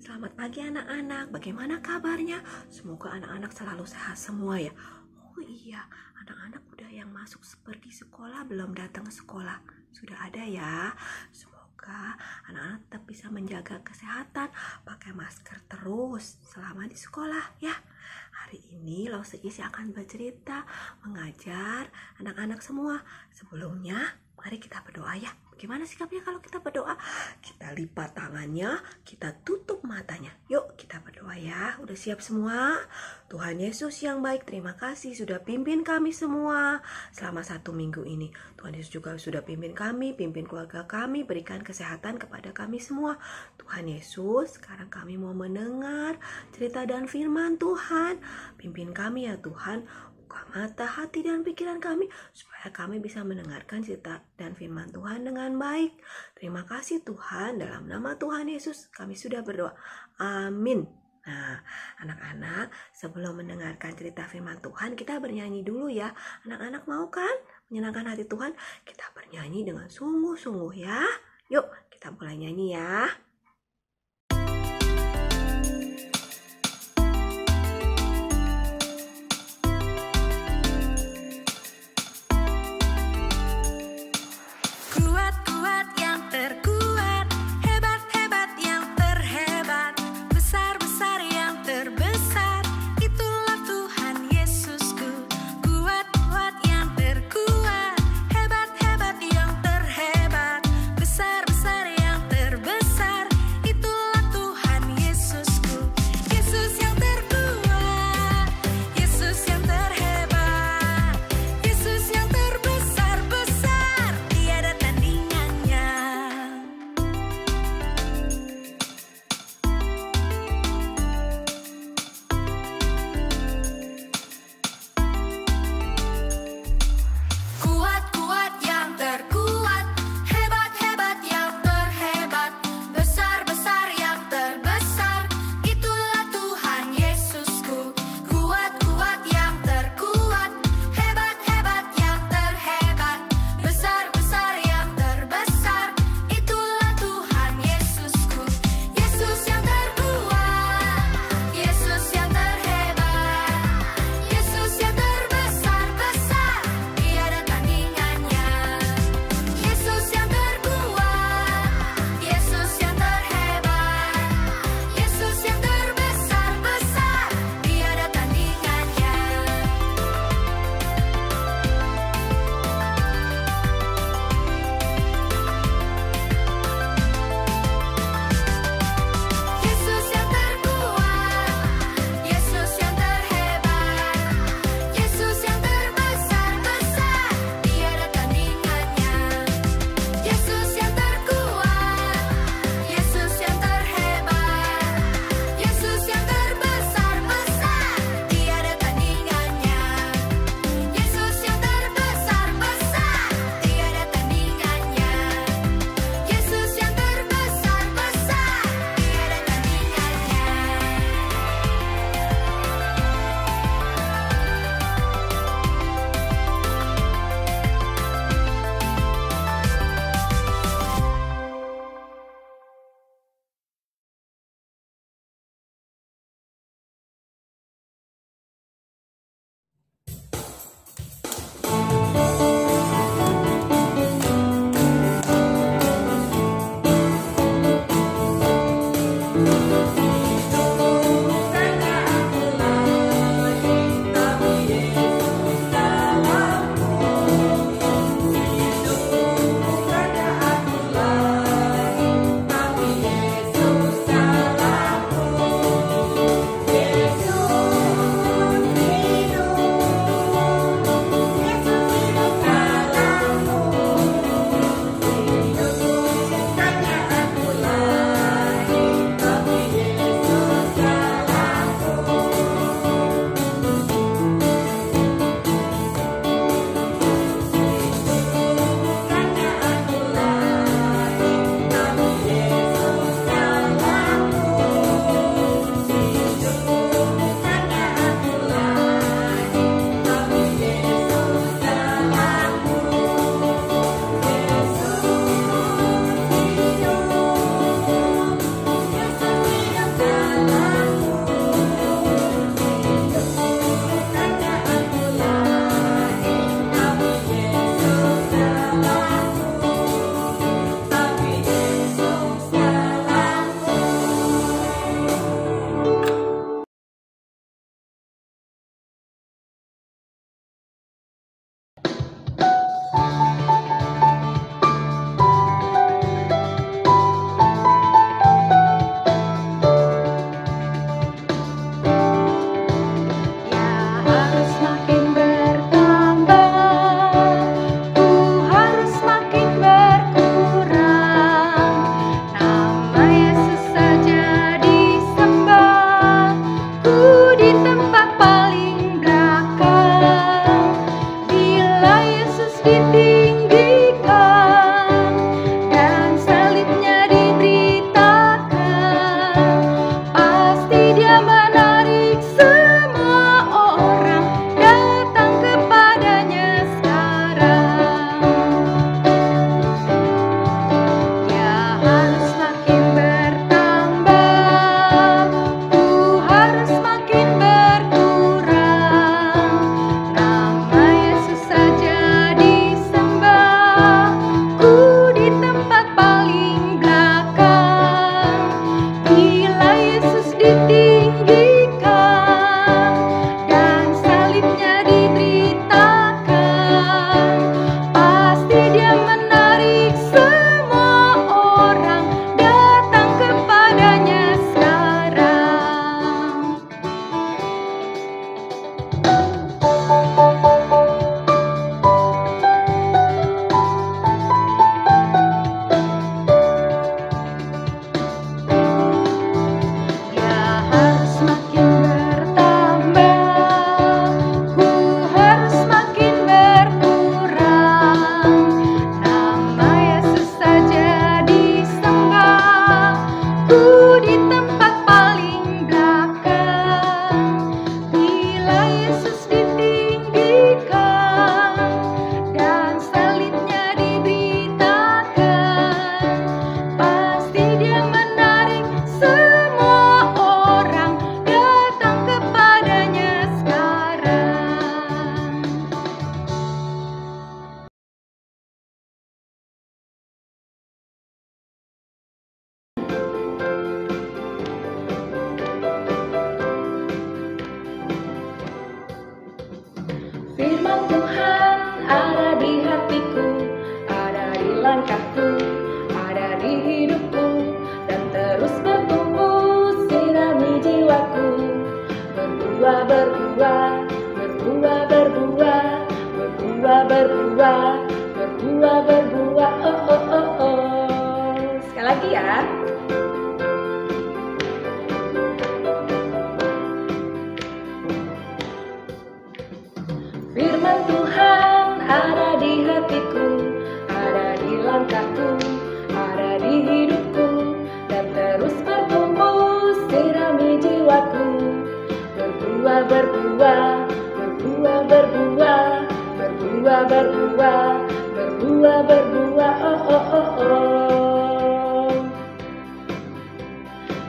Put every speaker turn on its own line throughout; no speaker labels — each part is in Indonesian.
Selamat pagi anak-anak, bagaimana kabarnya? Semoga anak-anak selalu sehat semua ya. Oh iya, anak-anak udah yang masuk pergi sekolah belum datang ke sekolah? Sudah ada ya. Semoga anak-anak tetap bisa menjaga kesehatan, pakai masker terus selama di sekolah ya. Hari ini Lause Isi akan bercerita, mengajar anak-anak semua. Sebelumnya, mari kita berdoa ya. Bagaimana sikapnya kalau kita berdoa? Kita lipat tangannya, kita tutup matanya. Yuk kita berdoa ya. Udah siap semua? Tuhan Yesus yang baik, terima kasih sudah pimpin kami semua selama 1 minggu ini. Tuhan Yesus juga sudah pimpin kami, pimpin keluarga kami, berikan kesehatan kepada kami semua. Tuhan Yesus, sekarang kami mau mendengar cerita dan firman Tuhan. Pimpin kami ya Tuhan. Buka mata, hati, dan pikiran kami supaya kami bisa mendengarkan cerita dan firman Tuhan dengan baik. Terima kasih Tuhan, dalam nama Tuhan Yesus kami sudah berdoa. Amin. Nah, anak-anak, sebelum mendengarkan cerita firman Tuhan, kita bernyanyi dulu ya. Anak-anak mau kan menyenangkan hati Tuhan? Kita bernyanyi dengan sungguh-sungguh ya. Yuk, kita mulai nyanyi ya.
Besar yang terbesar. langkahku, ada di hidupku, dan terus bertumbuh sirami jiwaku. Berbuah, berbuah, berbuah, berbuah, berbuah, berbuah, berbuah, berbuah, oh, oh, oh, oh. Sekali lagi ya. Firman Tuhan ada di hatiku, ada di langkahku, ada di hidupku, dan terus bertumbuh sirami jiwaku. Berbuah, berbuah, berbuah, berbuah, berbuah, berbuah, berbuah, berbuah, oh, oh, oh, oh.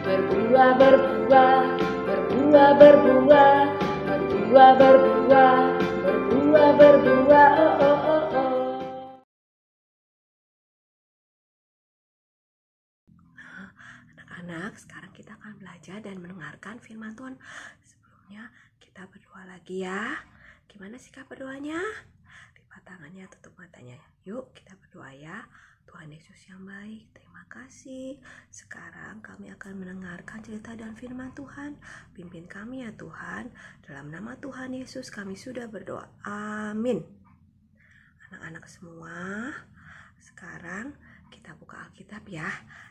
Berbuah, berbuah, berbuah, berbuah, berbuah, berbuah, berbuah, berbuah, oh, oh, oh, oh.
Anak-anak, sekarang kita akan belajar dan mendengarkan firman Tuhan. Sebelumnya kita berdoa lagi ya. Gimana sikap berdoanya? Lipat tangannya, tutup matanya. Yuk kita berdoa ya. Tuhan Yesus yang baik, terima kasih. Sekarang kami akan mendengarkan cerita dan firman Tuhan. Pimpin kami ya Tuhan. Dalam nama Tuhan Yesus kami sudah berdoa. Amin. Anak-anak semua, sekarang kita buka Alkitab ya.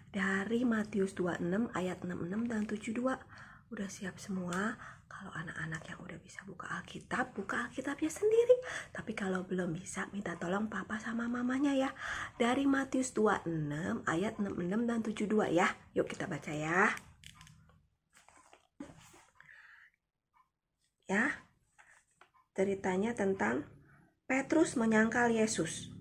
Dari Matius 26 ayat 66 dan 72. Udah siap semua? Kalau anak-anak yang udah bisa buka Alkitabnya sendiri. Tapi kalau belum bisa, minta tolong papa sama mamanya ya. Dari Matius 26 ayat 66 dan 72 ya. Yuk kita baca ya. Ya. Ceritanya tentang Petrus menyangkal Yesus.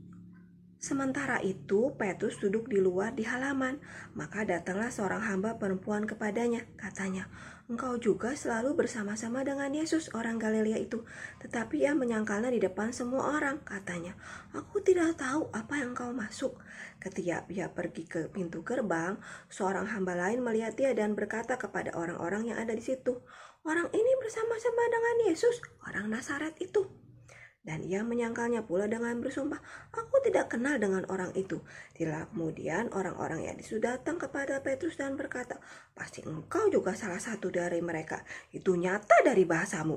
Sementara itu, Petrus duduk di luar di halaman. Maka datanglah seorang hamba perempuan kepadanya. Katanya, "Engkau juga selalu bersama-sama dengan Yesus, orang Galilea itu." Tetapi ia menyangkalnya di depan semua orang. Katanya, "Aku tidak tahu apa yang engkau masuk." Ketika ia pergi ke pintu gerbang, seorang hamba lain melihat dia dan berkata kepada orang-orang yang ada di situ, "Orang ini bersama-sama dengan Yesus, orang Nazaret itu." Dan ia menyangkalnya pula dengan bersumpah, "Aku tidak kenal dengan orang itu." Kemudian orang-orang yang itu datang kepada Petrus dan berkata, "Pasti engkau juga salah satu dari mereka. Itu nyata dari bahasamu."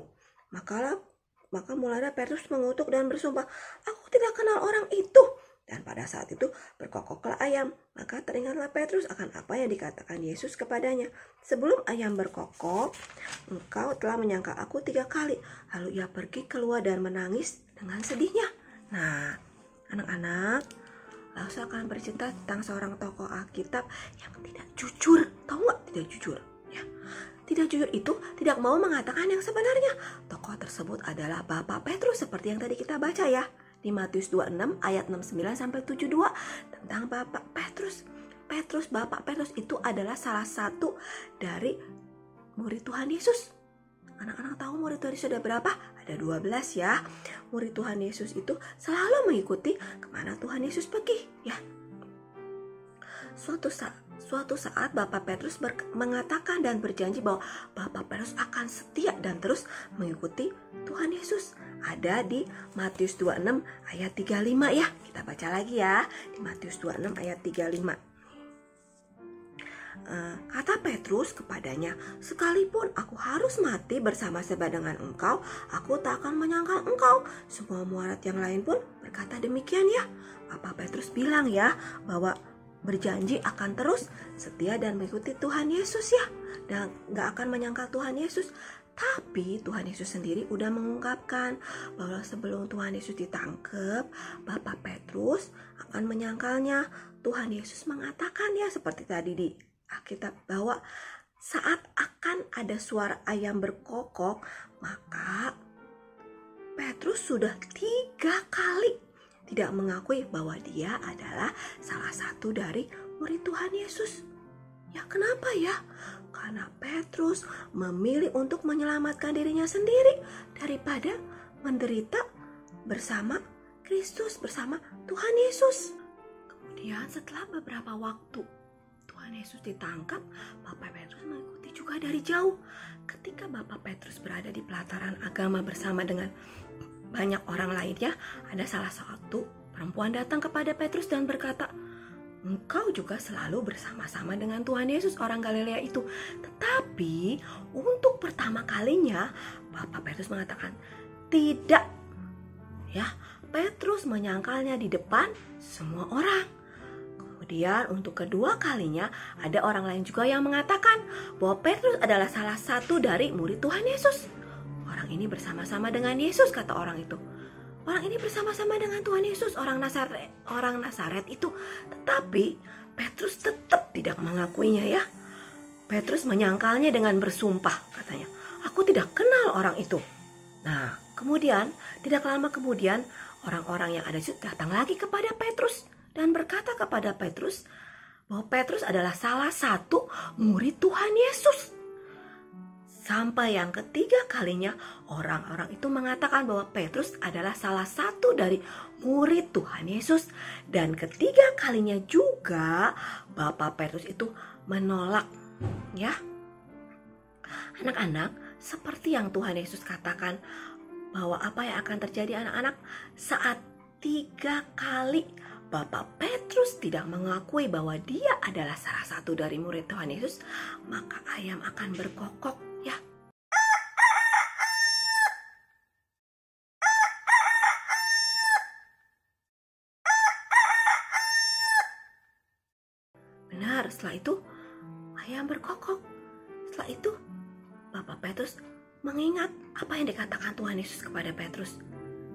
Maka mulailah Petrus mengutuk dan bersumpah, "Aku tidak kenal orang itu." Dan pada saat itu berkokoklah ayam. Maka teringatlah Petrus akan apa yang dikatakan Yesus kepadanya. "Sebelum ayam berkokok, engkau telah menyangka aku 3 kali." Lalu ia pergi keluar dan menangis dengan sedihnya. Nah, anak-anak, lalu saya akan bercerita tentang seorang tokoh Alkitab yang tidak jujur. Tahu nggak tidak jujur? Ya. Tidak jujur itu tidak mau mengatakan yang sebenarnya. Tokoh tersebut adalah Bapak Petrus seperti yang tadi kita baca ya. Di Matius 26 ayat 69 sampai 72 tentang Bapak Petrus. Bapak Petrus itu adalah salah satu dari murid Tuhan Yesus. Anak-anak tahu murid Tuhan Yesus ada berapa? Ada 12 ya. Murid Tuhan Yesus itu selalu mengikuti kemana Tuhan Yesus pergi ya. Suatu saat Bapak Petrus mengatakan dan berjanji bahwa Bapak Petrus akan setia dan terus mengikuti Tuhan Yesus. Ada di Matius 26 ayat 35 ya. Kita baca lagi ya. Di Matius 26 ayat 35. Kata Petrus kepadanya, "Sekalipun aku harus mati bersama-sama dengan engkau, aku tak akan menyangkal engkau." Semua murid yang lain pun berkata demikian ya. Bapak Petrus bilang ya bahwa berjanji akan terus setia dan mengikuti Tuhan Yesus ya. Dan gak akan menyangkal Tuhan Yesus. Tapi Tuhan Yesus sendiri udah mengungkapkan bahwa sebelum Tuhan Yesus ditangkap, Bapak Petrus akan menyangkalnya. Tuhan Yesus mengatakan ya seperti tadi di Alkitab bahwa saat akan ada suara ayam berkokok, maka Petrus sudah 3 kali tidak mengakui bahwa dia adalah salah satu dari murid Tuhan Yesus. Ya kenapa ya? Karena Petrus memilih untuk menyelamatkan dirinya sendiri daripada menderita bersama Kristus, bersama Tuhan Yesus. Kemudian setelah beberapa waktu Tuhan Yesus ditangkap, Bapak Petrus mengikuti juga dari jauh. Ketika Bapak Petrus berada di pelataran agama bersama dengan banyak orang lainnya, ada salah satu perempuan datang kepada Petrus dan berkata, "Engkau juga selalu bersama-sama dengan Tuhan Yesus orang Galilea itu." Tetapi untuk pertama kalinya Bapak Petrus mengatakan, "Tidak." Ya, Petrus menyangkalnya di depan semua orang. Kemudian untuk kedua kalinya ada orang lain juga yang mengatakan bahwa Petrus adalah salah satu dari murid Tuhan Yesus. Orang ini bersama-sama dengan Yesus, kata orang itu. Orang ini bersama-sama dengan Tuhan Yesus, orang Nazaret itu. Tetapi Petrus tetap tidak mengakuinya ya. Petrus menyangkalnya dengan bersumpah, katanya, "Aku tidak kenal orang itu." Nah, kemudian tidak lama kemudian orang-orang yang ada di situ datang lagi kepada Petrus dan berkata kepada Petrus bahwa Petrus adalah salah satu murid Tuhan Yesus. Sampai yang ketiga kalinya orang-orang itu mengatakan bahwa Petrus adalah salah satu dari murid Tuhan Yesus. Dan ketiga kalinya juga Bapak Petrus itu menolak. Ya, anak-anak, seperti yang Tuhan Yesus katakan bahwa apa yang akan terjadi anak-anak saat 3 kali Bapak Petrus tidak mengakui bahwa dia adalah salah satu dari murid Tuhan Yesus, maka ayam akan berkokok ya. Benar, setelah itu ayam berkokok. Setelah itu Bapak Petrus mengingat apa yang dikatakan Tuhan Yesus kepada Petrus.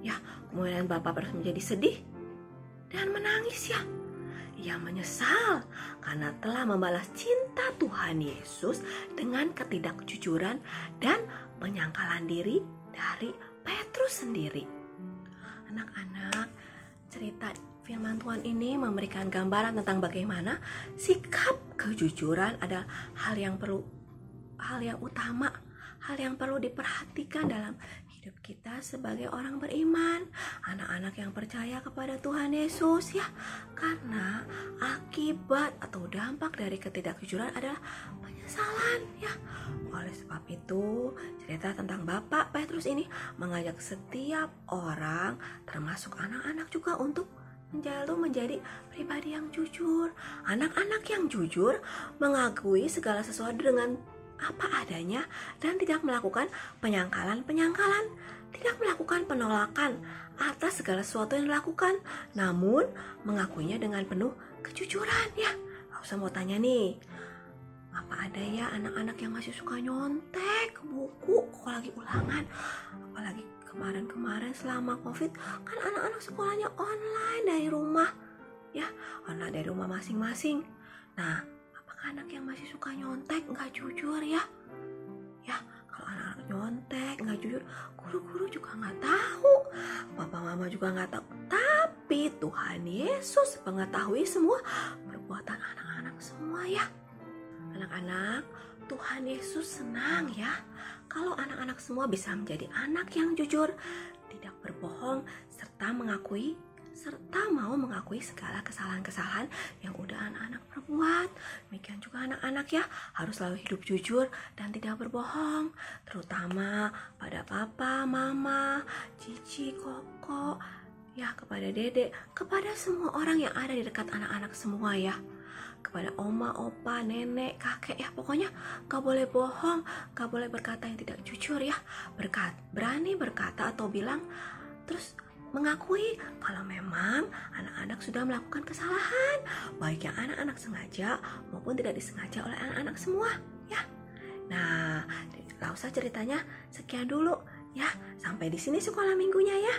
Ya, kemudian Bapak Petrus menjadi sedih dan menangis ya. Ia menyesal karena telah membalas cinta Tuhan Yesus dengan ketidakjujuran dan penyangkalan diri dari Petrus sendiri. Anak-anak, cerita firman Tuhan ini memberikan gambaran tentang bagaimana sikap kejujuran adalah hal yang utama, hal yang perlu diperhatikan dalam hidup kita sebagai orang beriman, anak-anak yang percaya kepada Tuhan Yesus ya. Karena akibat atau dampak dari ketidakjujuran adalah penyesalan ya. Oleh sebab itu, cerita tentang Bapak Petrus ini mengajak setiap orang, termasuk anak-anak juga, untuk menjadi pribadi yang jujur. Anak-anak yang jujur mengakui segala sesuatu dengan apa adanya dan tidak melakukan penyangkalan, tidak melakukan penolakan atas segala sesuatu yang dilakukan, namun mengakuinya dengan penuh kejujuran ya. Gak usah mau tanya nih, apa ada ya anak-anak yang masih suka nyontek ke buku kalau lagi ulangan, apalagi kemarin selama COVID kan anak-anak sekolahnya online dari rumah ya, online dari rumah masing-masing. Nah, anak yang masih suka nyontek, nggak jujur ya. Ya, kalau anak-anak nyontek, nggak jujur, guru-guru juga nggak tahu, papa mama juga nggak tahu. Tapi Tuhan Yesus mengetahui semua perbuatan anak-anak semua ya. Anak-anak, Tuhan Yesus senang ya kalau anak-anak semua bisa menjadi anak yang jujur, tidak berbohong, serta mau mengakui segala kesalahan-kesalahan yang udah anak-anak perbuat. Demikian juga anak-anak ya, harus selalu hidup jujur dan tidak berbohong, terutama pada papa, mama, cici, koko, ya, kepada dedek, kepada semua orang yang ada di dekat anak-anak semua ya. Kepada oma, opa, nenek, kakek ya, pokoknya gak boleh bohong, gak boleh berkata yang tidak jujur ya. Berani berkata atau bilang, terus mengakui kalau memang anak-anak sudah melakukan kesalahan, baik yang anak-anak sengaja maupun tidak disengaja oleh anak-anak semua ya. Nah, gak usah ceritanya sekian dulu ya. Sampai di sini sekolah minggunya ya.